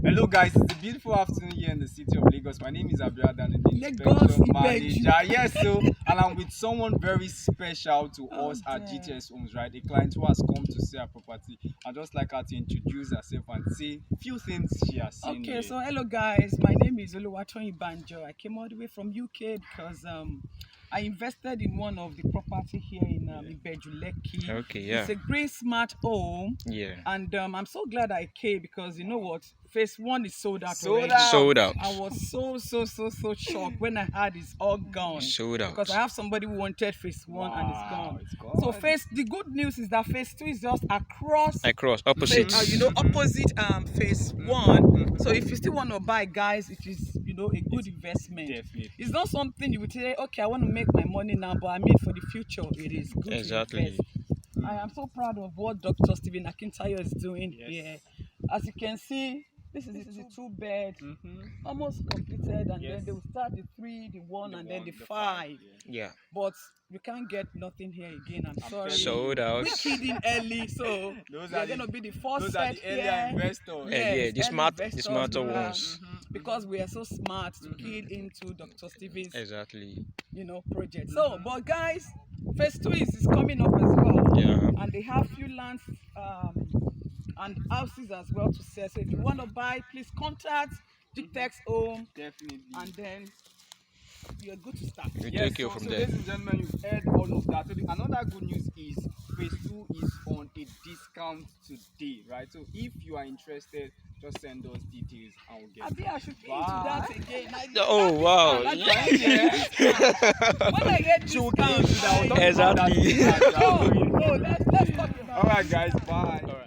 Hello guys, it's a beautiful afternoon here in the city of Lagos. My name is Dano, the Lagos, inspection manager. Yes, so and I'm with someone very special to us at Okay. GTS Homes, right? A client who has come to sell a property. I'd just like her to introduce herself and say a few things she has seen Okay, here. so hello guys, my name is Oluwatoyin Banjo. I came all the way from UK because I invested in one of the property here in Ibeju Lekki. Okay, yeah. It's a great smart home. Yeah. And I'm so glad I came because you know what? Phase 1 is sold out Sold already. out. Sold out. I was so shocked when I heard it's all gone. Sold out. Because I have somebody who wanted phase 1 and it's gone. It's gone. So the good news is that phase 2 is just across Opposite. opposite phase 1. So if you still want to buy, guys, it is a good investment. Definitely. It's not something you would say, okay, I want to make my money now, but I mean for the future. It is good Exactly. to invest. I am so proud of what Dr. Stephen Akintayo is doing here. As you can see, this is a 2-bed, almost completed, and then they will start the 3, the 1, and then the 5. Yeah. But you can't get nothing here again. I'm sorry. Sold out. We're kidding early, so they're going to be the first set Those are the earlier investors. Yes, the early smarter investors, ones. because we are so smart to key into Dr. Stephen's Exactly. project. So, but guys, phase 2 is coming up as well. Yeah. And they have few lands and houses as well to sell. So if you want to buy, please contact Gtex Home, Definitely. and then you're good to start. We take you from there. Ladies and gentlemen, you've heard all of that. So another good news is phase 2 is on a discount today, right? So if you are interested, just send us details and we'll get Maybe I should get into Bye. that again. Oh, wow. When I get discount, Exactly. no, let's talk about it. All right, guys. Bye. All right.